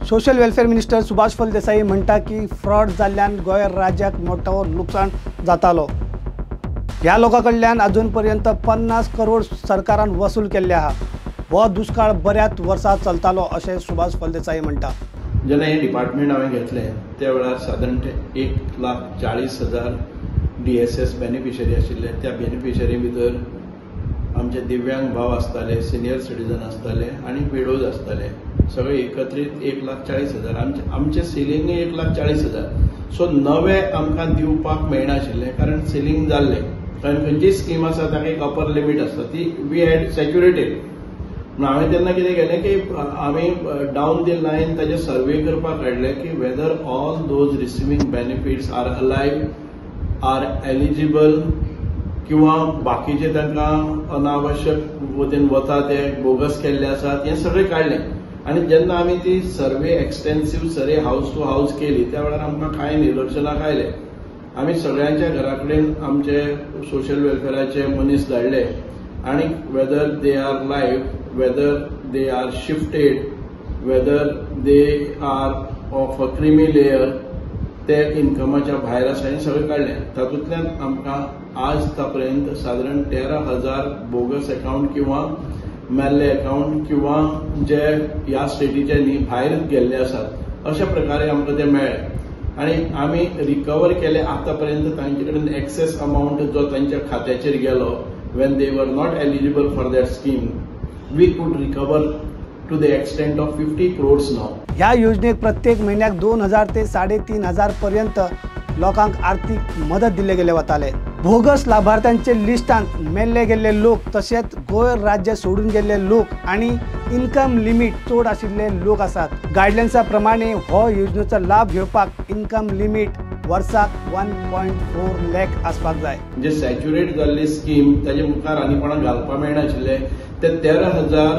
Social welfare minister Subhash Phaldesai म्हणटा की fraud जाल्ल्यान गोंय राज्याक मोठो नुकसान जातालो। ह्या लोकांकडल्यान अजूनपर्यंत 50 करोड सरकारान वसूल केल्ले आहा। हो दुष्काळ बऱ्याच वर्सां चलतालो अशें सुभाष फळदेसाई म्हणटा। जेन्ना हे डिपार्टमेंट हांवें घेतलें त्या वेळार साधारणतः 1,40,000 DSS बेनिफिशरी आशिल्ले। त्या बेनिफिशरी भितर आमचे दिव्यांग भाव आसताले, सिनियर सिटीजन आसताले आनी विडोज आसताले। सगळे एकत्रीत 1,40,000 आमचे सिलींग 1,40,000। सो नवे आमकां दिवपाक मेळनाशिल्ले कारण सिलींग जाल्ले। कारण खंयची स्कीम आसा ताका एक अपर लिमीट आसता ती वी हॅड सॅच्युरेटेड। हांवें तेन्ना कितें केलें की आमी डावन दी लायन ताजे सर्वे करपाक काडलें की whether all those receiving benefits are alive are eligible किंवा बाकीचे तांकां अनावश्यक वतीन वता ते बोगस केल्ले आसात हें सगळें काडलें। आनी जेन्ना आमी ती survey extensive survey house to house केली त्या वेळार आमकां कांय निदर्शनाक आयले। आमी सगळ्यांच्या घरा कडेन आमचे सोशल वेलफेअराचे मनीस धाडले आनी whether they are live, whether they are shifted, whether they are of a creamy layer ते इन्कमाच्या भायर आसा हें सगळें काडलें। तातूंतल्यान आमकां आज पर्यंत सादारण 13,000 बोगस अकाउंट किंवा मेल्ले अकाउंट किंवा जे ह्या स्टेटीचे न्ही भायर गेल्ले आसात अशा प्रकारे आमकां ते मेळ्ळे। आनी आमी रिकवर केले आतापर्यंत तांचे कडेन एक्सेस अमाउंट जो तांच्या खात्याचेर गेलो when they were not eligible for that scheme, we could recover to the extent of 50 crores now. ह्या योजनेत प्रत्येक महिन्याक 2,000 ते 3,500 पर्यंत लोकांक आर्थिक मदत दिले गेले वताले। बोगस लाभार्थ्यांचे लिस्टांत मेल्ले गेल्ले लोक तशेंच गोंय राज्य सोडून गेल्ले लोक आणि इन्कम लिमिट चड आशिल्ले लोक आसात। गायडलायन्सा प्रमाणे हो योजनेचो लाभ घेवपाक इन्कम लिमिट वर्साक 1.4 लाख आसपाक जाय। जे सॅच्युरेट जाल्ली स्कीम ताजे मुखार आनी कोणाक घालपाक मेळनाशिल्ले ते 13,000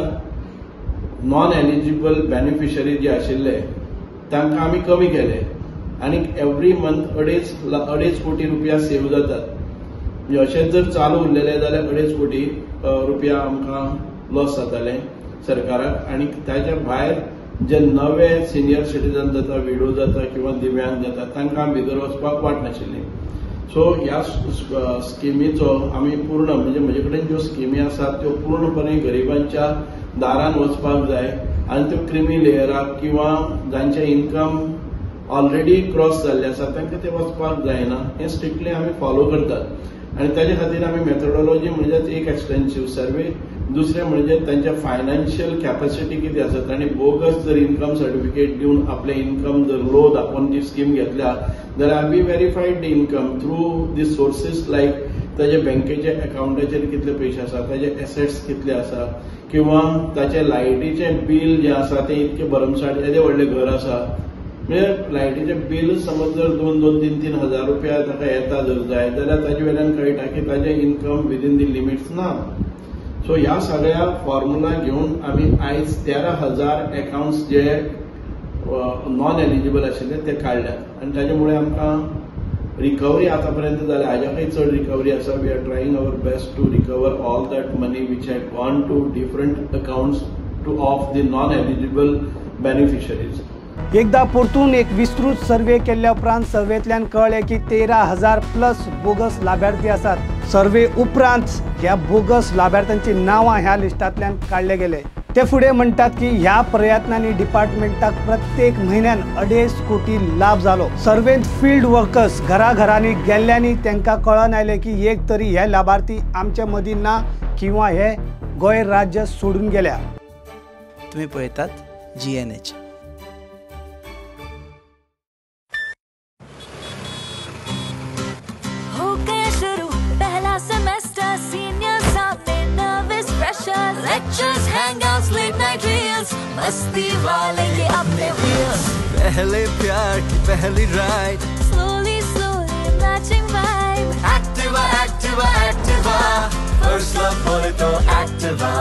नॉन एलिजिबल बेनिफिशरी जे आशिल्ले तांकां आमी कमी केले आनी एवरी मंथ 2.5 कोटी रुपया सेव जातात। अशें जर चालू उरलेले जाल्यार 2.5 कोटी रुपया आमकां लॉस जाताले सरकाराक। आनी ताच्या भायर जे नवे सिनियर सिटीजन जाता, विडो जाता किंवा दिव्यांग जाता तांकां भितर वचपाक वाट नाशिल्ली। सो ह्या स्किमीचो आमी पूर्ण म्हणजे म्हजे कडेन ज्यो स्किमी आसात त्यो पूर्णपणे गरिबांच्या दारान वचपाक जाय आनी त्यो क्रिमी लेयराक किंवा जांचे इन्कम ऑलरेडी क्रॉस जाल्ले आसा तांकां ते वचपाक जायना हें स्ट्रिक्टली आमी फॉलो करतात। आनी ताजे खातीर आमी मेथोडॉलॉजी म्हणजे एक एक्सटेन्सिव्ह सर्वे, दुसरें म्हणजे तांच्या फायनान्शियल कॅपॅसिटी कितें आसा तांणी बोगस जर इन्कम सर्टिफिकेट दिवन आपले इन्कम जर लो दाखोवन ती स्कीम घेतल्या जाल्यार we verified the income through the sources like ताजे बँकेचे अकाउंटाचेर कितले पयशे आसा, ताजे एसेट्स कितले आसा किंवा ताचे लायटीचें बील जें आसा तें इतकें भरमसाट येदे व्हडलें घर आसा म्हणजे लायटीचें बील समज जर 2,000 ते 3,000 रुपया ताका येता जर जाय जाल्यार ताजे वेल्यान कळटा की ताजें इन्कम विदीन दी लिमिट्स ना। सो ह्या सगळ्या फॉर्म्युला घेवन आमी आयज 13,000 अकाउंट्स जे नॉन एलिजिबल आशिल्ले ते काडल्यात आनी ताजे मुळे आमकां रिकवरी आतापर्यंत जाल्या हाज्याकय चड रिकवरी आसा। We are trying our best to recover all that money which had gone to different accounts to of the non eligible beneficiaries. एकदा परतून एक विस्तृत सर्वे केल्ल्या उपरांत सर्वेंतल्यान कळ्ळें की 13,000 प्लस बोगस लाभार्थी आसात। सर्वे उपरांत ह्या बोगस लाभार्थ्यांची नांवां ह्या लिस्टांतल्यान काडले गेले। ते फुडें म्हणटात की ह्या प्रयत्नांनी डिपार्टमेंटाक प्रत्येक म्हयन्यान 2.5 कोटी लाभ जालो। सर्वेंत फील्ड वर्कर्स घराघरांनी गेल्ल्यांनी तांकां कळून आयलें की एक तरी हे लाभार्थी आमच्या मदीं ना किंवा हे गोंय राज्य सोडून गेल्या। तुम्ही पळयतात GNH। Lectures, hangouts, late night reels, मस्ती वाले ये अपने wheels। पहले प्यार की पहली ride, Slowly, slowly matching vibe। Activa, Activa, Activa, first love बोले तो Activa।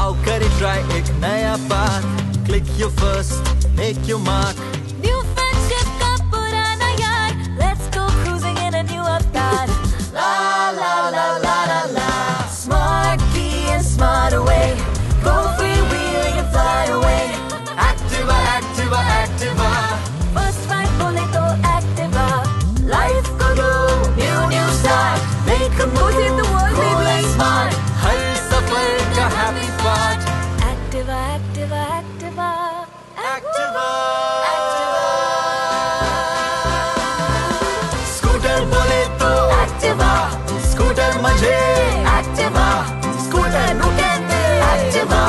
आओ करें try एक नया path, click your first, make your mark। New friendship का पुराना यार, let's go cruising in a new avatar। La la la la la la, smart key and smart away, go freewheeling and fly away। Activa, Activa, Activa. Scooter बोले तो Activa. Scooter म्हणजे Activa. Scooter रुके ते Activa.